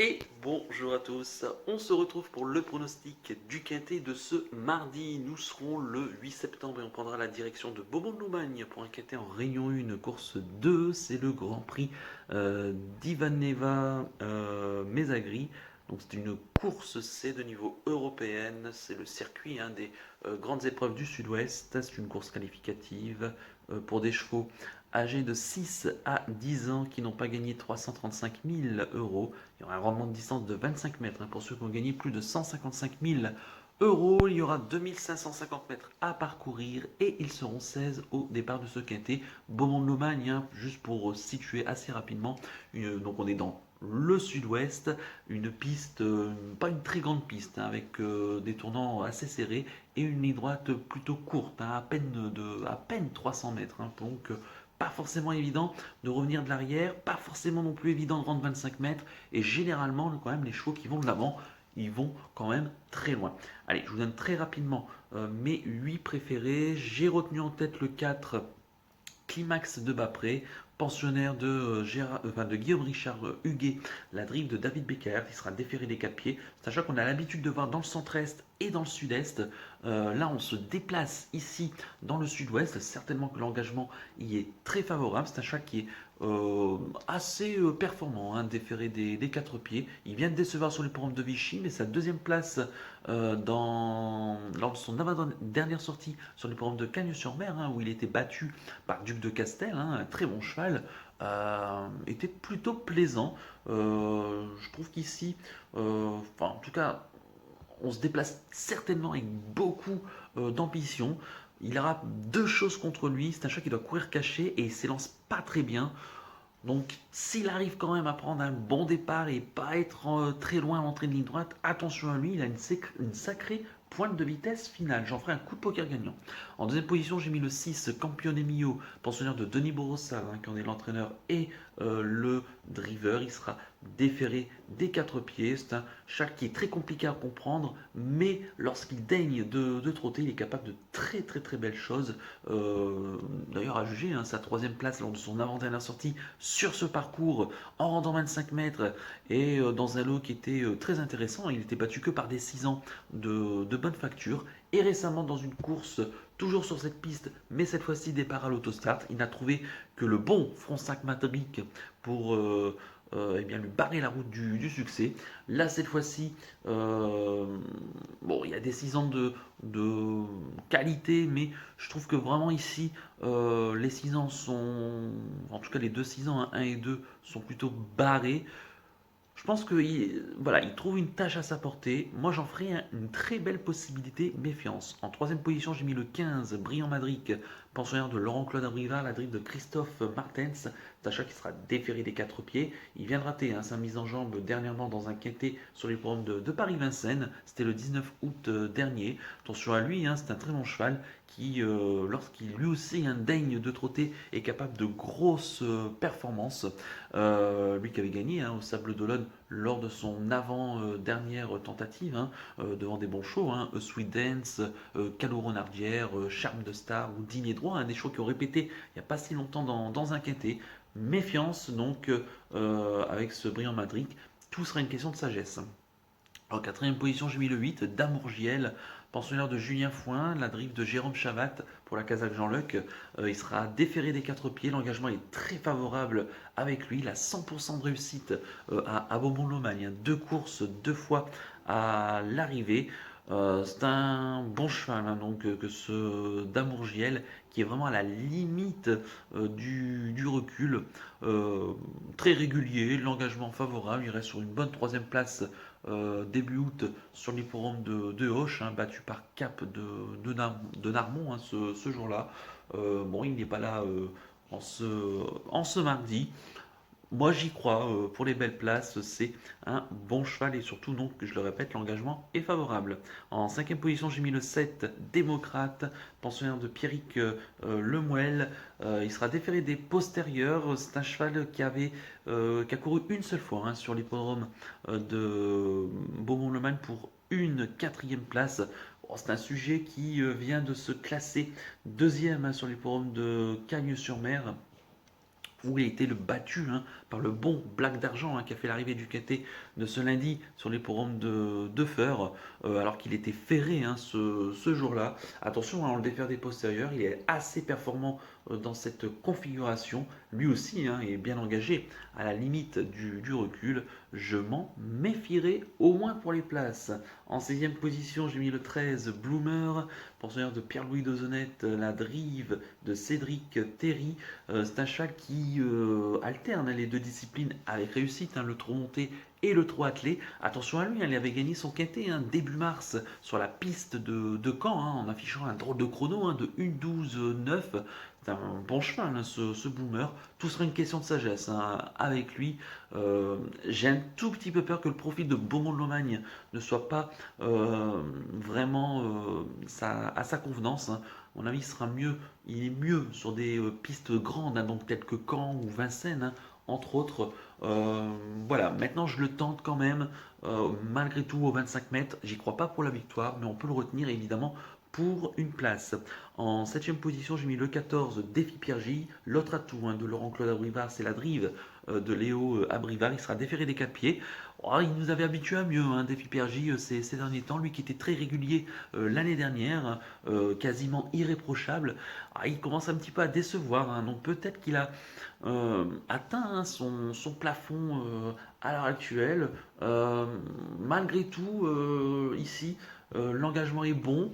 Et bonjour à tous, on se retrouve pour le pronostic du quintet de ce mardi. Nous serons le 8 septembre et on prendra la direction de Beaumont-de-Lomagne pour un quintet en Réunion 1, course 2. C'est le Grand Prix d'Ivaneva Mezagri. Donc c'est une course C de niveau européenne, c'est le circuit des grandes épreuves du Sud-Ouest. C'est une course qualificative pour des chevaux âgés de 6 à 10 ans qui n'ont pas gagné 335 000 euros. Il y aura un rendement de distance de 25 mètres pour ceux qui ont gagné plus de 155 000 euros. Il y aura 2550 mètres à parcourir et ils seront 16 au départ de ce quintet. Beaumont-de-Lomagne, juste pour situer assez rapidement. Donc on est dans le sud-ouest, une piste, pas une très grande piste, avec des tournants assez serrés et une ligne droite plutôt courte, à peine 300 mètres. Donc pas forcément évident de revenir de l'arrière, pas forcément non plus évident de rendre 25 mètres, et généralement, quand même, les chevaux qui vont de l'avant, ils vont quand même très loin. Allez, je vous donne très rapidement mes 8 préférés. J'ai retenu en tête le 4, Climax de Bapré, pensionnaire de Guillaume Richard Huguet, la drive de David Becker, qui sera déféré des 4 pieds. Sachant qu'on a l'habitude de voir dans le centre-est et dans le sud-est. Là, on se déplace ici dans le sud-ouest. Certainement que l'engagement y est très favorable. C'est un chat qui est assez performant, déféré des 4 pieds. Il vient de décevoir sur les programmes de Vichy, mais sa deuxième place lors de son dernière sortie sur les programmes de Cagnes-sur-Mer, où il était battu par Duc de Castel, un très bon cheval, était plutôt plaisant. Je trouve qu'ici, en tout cas, on se déplace certainement avec beaucoup d'ambition. Il aura deux choses contre lui. C'est un chat qui doit courir caché et il s'élance pas très bien. Donc, s'il arrive quand même à prendre un bon départ et pas être très loin à l'entrée de ligne droite, attention à lui, il a une sacrée pointe de vitesse finale. J'en ferai un coup de poker gagnant. En deuxième position, j'ai mis le 6, Campione Mio, pensionnaire de Denis Borossa, qui en est l'entraîneur et le driver. Il sera déféré des 4 pieds. C'est un chat qui est très compliqué à comprendre, mais lorsqu'il daigne de trotter, il est capable de très très très belles choses. D'ailleurs, à juger, sa troisième place lors de son avant-dernière sortie sur ce parcours en rendant 25 mètres et dans un lot qui était très intéressant. Il était battu que par des 6 ans de bonne facture. Et récemment, dans une course toujours sur cette piste, mais cette fois-ci départ à l'autostart, il n'a trouvé que le bon Fronsac Madric pour lui barrer la route du succès. Là, cette fois-ci, bon, il y a des 6 ans de qualité, mais je trouve que vraiment ici, les 6 ans sont, en tout cas les deux 6 ans, 1 et 2, sont plutôt barrés. Je pense qu'il voilà, il trouve une tâche à sa portée. Moi, j'en ferai une très belle possibilité méfiance. En troisième position, j'ai mis le 15, Brillant Madric, pensionnaire de Laurent-Claude Abrivard, la drive de Christophe Martens, sachant qu'il sera déféré des 4 pieds. Il vient de rater sa mise en jambe dernièrement dans un quintet sur les programmes de Paris-Vincennes. C'était le 19 août dernier. Attention à lui, c'est un très bon cheval qui, lorsqu'il lui aussi daigne de trotter, est capable de grosses performances. Lui qui avait gagné au Sable d'Olonne lors de son avant-dernière tentative, devant des bons shows, A Sweet Dance, Calou Renardière, Charme de Star ou Dîner droit, des shows qui ont répété il n'y a pas si longtemps dans un quintet. Méfiance donc avec ce brillant Madrid, tout sera une question de sagesse. En quatrième position, j'ai mis le 8, D'Amour Giel, pensionnaire de Julien Fouin, la drive de Jérôme Chavat pour la Kazakh Jean-Luc. Il sera déféré des 4 pieds, l'engagement est très favorable avec lui. Il a 100% de réussite à Beaumont-de-Lomagne. 2 courses, 2 fois à l'arrivée. C'est un bon cheval, que ce D'Amour Giel, qui est vraiment à la limite du recul. Très régulier, l'engagement favorable, il reste sur une bonne troisième place début août sur l'hippodrome de Auch, battu par Cap de Narmont ce jour-là. Bon, il n'est pas là en ce mardi. Moi, j'y crois. Pour les belles places, c'est un bon cheval et surtout, donc, je le répète, l'engagement est favorable. En cinquième position, j'ai mis le 7, Démocrate, pensionnaire de Pierrick Lemuel. Il sera déféré des postérieurs. C'est un cheval qui a couru une seule fois sur l'hippodrome de Beaumont-le-Magne pour une quatrième place. Bon, c'est un sujet qui vient de se classer deuxième sur l'hippodrome de Cagnes-sur-Mer. où il a été le battu par le bon Black d'Argent qui a fait l'arrivée du quintet de ce lundi sur l'hippodrome de Feur, alors qu'il était ferré ce jour-là. Attention, on le défaire des postérieurs, il est assez performant dans cette configuration. Lui aussi est bien engagé à la limite du recul. Je m'en méfierai au moins pour les places. En 16e position, j'ai mis le 13 Bloomer, pensionnaire de Pierre-Louis Dozonette, la drive de Cédric Terry. C'est un cheval qui alterne les deux disciplines avec réussite, le trot monté et le trot attelé. Attention à lui, il avait gagné son quintet début mars sur la piste de Caen en affichant un drôle de chrono de 1:12:9. C'est un bon cheval ce Boomer. Tout sera une question de sagesse avec lui. J'ai un tout petit peu peur que le profil de Beaumont de Lomagne ne soit pas vraiment à sa convenance. À mon avis, il est mieux sur des pistes grandes, donc telles que Caen ou Vincennes, entre autres. Voilà, maintenant je le tente quand même, malgré tout au 25 mètres. J'y crois pas pour la victoire, mais on peut le retenir évidemment pour une place. En 7e position, j'ai mis le 14 Défi Pierre J. L'autre atout de Laurent-Claude Abrivard, c'est la drive de Léo Abrivard. Il sera déféré des 4 pieds. Oh, il nous avait habitué à mieux, Défi Pierre J, ces derniers temps. Lui qui était très régulier l'année dernière, quasiment irréprochable. Il commence un petit peu à décevoir. Donc peut-être qu'il a atteint son plafond à l'heure actuelle. Malgré tout, ici, l'engagement est bon,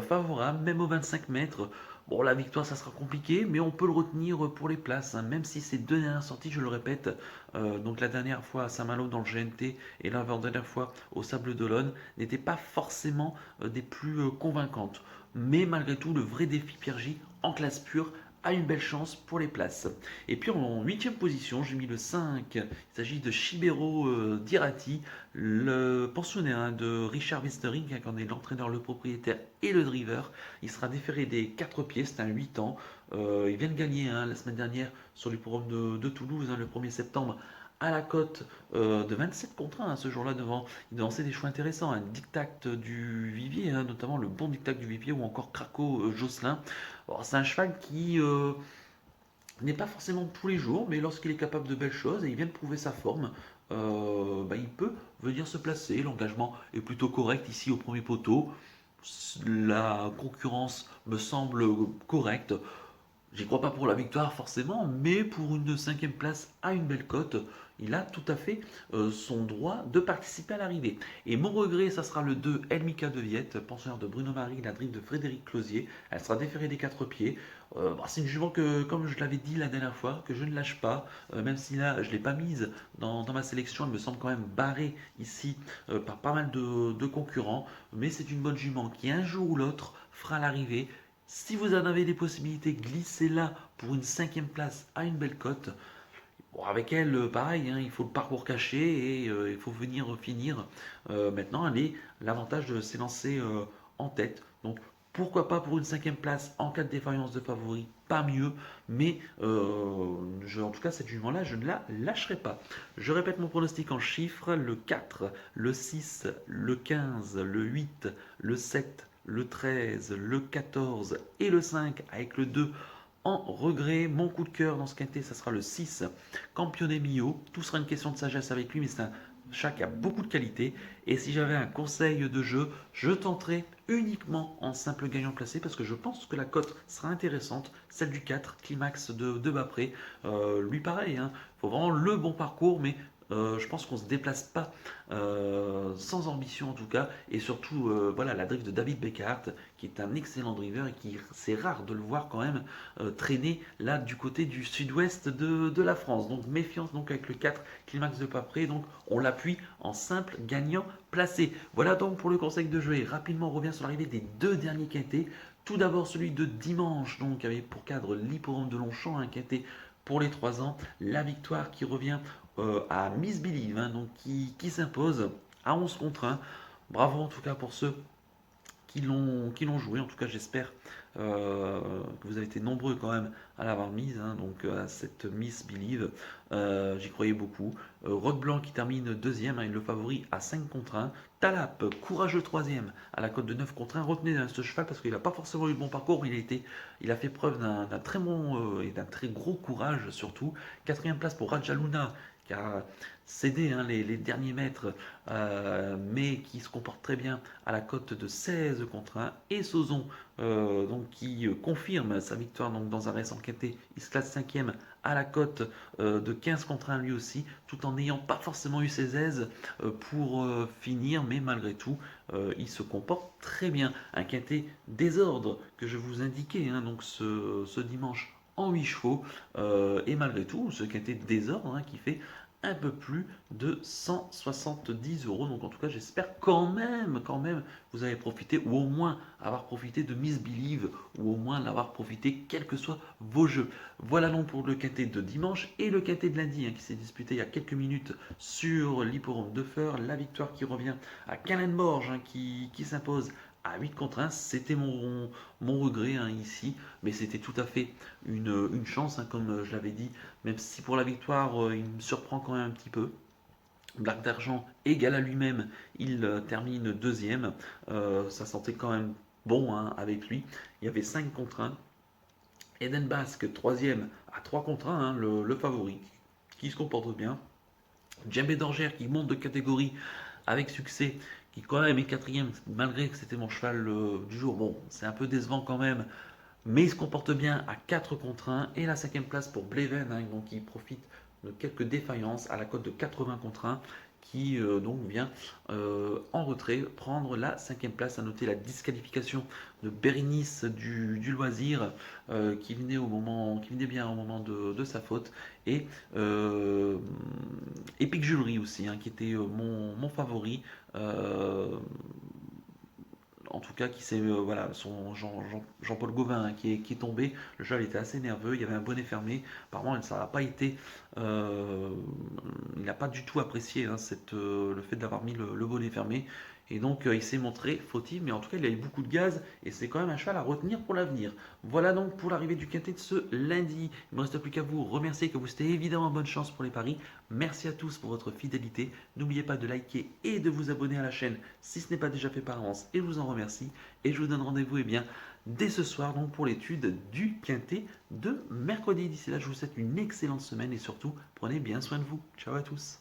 favorable, même au 25 mètres. Bon, la victoire, ça sera compliqué, mais on peut le retenir pour les places, même si ces deux dernières sorties, je le répète, donc la dernière fois à Saint-Malo dans le GNT et l'avant-dernière fois au Sable d'Olonne, n'étaient pas forcément des plus convaincantes. Mais malgré tout, le vrai défi Pierre J en classe pure a une belle chance pour les places. Et puis en 8e position, j'ai mis le 5. Il s'agit de Shibero Dirati, le pensionnaire de Richard Westering, qui en est l'entraîneur, le propriétaire et le driver. Il sera déféré des 4 pieds, c'est un 8 ans. Il vient de gagner la semaine dernière sur le programme de Toulouse, le 1er septembre, à la cote de 27 contre 1 ce jour-là devant. Il dansait des choix intéressants, un dictat du Vivier, notamment le bon dictat du Vivier ou encore Craco Josselin. C'est un cheval qui n'est pas forcément tous les jours, mais lorsqu'il est capable de belles choses et il vient de prouver sa forme, il peut venir se placer. L'engagement est plutôt correct ici au premier poteau. La concurrence me semble correcte. J'y crois pas pour la victoire forcément, mais pour une 5e place à une belle cote, il a tout à fait son droit de participer à l'arrivée. Et mon regret, ça sera le 2 Elmika de Viette, pensionnaire de Bruno Marie, la drive de Frédéric Closier. Elle sera déférée des 4 pieds. C'est une jument que, comme je l'avais dit la dernière fois, que je ne lâche pas, même si là je ne l'ai pas mise dans ma sélection, elle me semble quand même barrée ici par pas mal de concurrents. Mais c'est une bonne jument qui un jour ou l'autre fera l'arrivée. Si vous en avez des possibilités, glissez-la pour une 5e place à une belle cote. Bon, avec elle, pareil, il faut le parcours caché et il faut venir finir. Maintenant, elle est l'avantage de s'élancer en tête. Donc, pourquoi pas pour une 5e place en cas de défaillance de favori, pas mieux. Mais en tout cas, cette jument-là, je ne la lâcherai pas. Je répète mon pronostic en chiffres, le 4, le 6, le 15, le 8, le 7, le 13, le 14 et le 5 avec le 2 en regret. Mon coup de cœur dans ce quintet, ça sera le 6, Campione Mio. Tout sera une question de sagesse avec lui, mais c'est un chat qui a beaucoup de qualité. Et si j'avais un conseil de jeu, je tenterai uniquement en simple gagnant placé parce que je pense que la cote sera intéressante. Celle du 4, Climax de Bapré. Lui, pareil, il faut vraiment le bon parcours, mais je pense qu'on ne se déplace pas sans ambition en tout cas. Et surtout, voilà, la drift de David Beckhardt, qui est un excellent driver et qui c'est rare de le voir quand même traîner là du côté du sud-ouest de la France. Donc méfiance donc avec le 4 Climax de Bapré. Donc on l'appuie en simple gagnant placé. Voilà donc pour le conseil de jeu. Et rapidement on revient sur l'arrivée des deux derniers quintés. Tout d'abord celui de dimanche, donc avec pour cadre l'hippodrome de Longchamp, un quintet pour les 3 ans. La victoire qui revient à Miss Believe, donc qui s'impose à 11 contre 1. Bravo en tout cas pour ceux qui l'ont joué. En tout cas, j'espère que vous avez été nombreux quand même à l'avoir mise, hein, donc à cette Miss Believe. J'y croyais beaucoup. Rock Blanc qui termine deuxième, hein, le favori à 5 contre 1. Talap, courageux troisième à la cote de 9 contre 1. Retenez ce cheval parce qu'il n'a pas forcément eu le bon parcours, mais il a fait preuve d'un très bon et d'un très gros courage surtout. Quatrième place pour Rajaluna qui a cédé, hein, les derniers mètres, mais qui se comporte très bien à la cote de 16 contre 1. Et Sozon, donc, qui confirme sa victoire donc, dans un récent quintet. Il se classe cinquième à la cote de 15 contre 1 lui aussi, tout en n'ayant pas forcément eu ses aises pour finir, mais malgré tout, il se comporte très bien. Un quintet désordre que je vous indiquais, hein, donc ce dimanche en 8 chevaux, et malgré tout, ce quintet désordre, hein, qui fait un peu plus de 170 euros. Donc en tout cas, j'espère quand même, vous avez profité, ou au moins avoir profité de Miss Believe, ou au moins l'avoir profité, quels que soient vos jeux. Voilà donc pour le quintet de dimanche et le quintet de lundi, hein, qui s'est disputé il y a quelques minutes sur l'hippodrome de Feur. La victoire qui revient à Calenborge, hein, qui s'impose à 8 contre 1. C'était mon regret, hein, ici, mais c'était tout à fait une chance, hein, comme je l'avais dit, même si pour la victoire, il me surprend quand même un petit peu. Black d'Argent égal à lui-même, il termine deuxième. Ça sentait quand même bon, hein, avec lui. Il y avait 5 contre 1. Eden Basque, troisième à 3 contre 1, hein, le favori, qui se comporte bien. Djembé d'Orgère qui monte de catégorie avec succès, qui quand même est quatrième, malgré que c'était mon cheval du jour. Bon, c'est un peu décevant quand même, mais il se comporte bien à 4 contre 1. Et la cinquième place pour Bleven, hein, donc il profite de quelques défaillances à la cote de 80 contre 1, qui donc vient en retrait prendre la cinquième place. À noter la disqualification de Bérénice du loisir, qui venait bien au moment de sa faute. Et Epic Jewelry aussi, hein, qui était mon favori. En tout cas, qui c'est voilà, son Jean-Paul Gauvin, hein, qui est tombé. Le cheval était assez nerveux, il y avait un bonnet fermé. Apparemment, ça n'a pas été. Il n'a pas du tout apprécié, hein, le fait d'avoir mis le bonnet fermé. Et donc, il s'est montré fautif, mais en tout cas, il a eu beaucoup de gaz et c'est quand même un cheval à retenir pour l'avenir. Voilà donc pour l'arrivée du quintet de ce lundi. Il ne me reste plus qu'à vous remercier, que vous souhaitez évidemment bonne chance pour les paris. Merci à tous pour votre fidélité. N'oubliez pas de liker et de vous abonner à la chaîne si ce n'est pas déjà fait par avance, et je vous en remercie. Et je vous donne rendez-vous dès ce soir donc, pour l'étude du quintet de mercredi. D'ici là, je vous souhaite une excellente semaine et surtout, prenez bien soin de vous. Ciao à tous.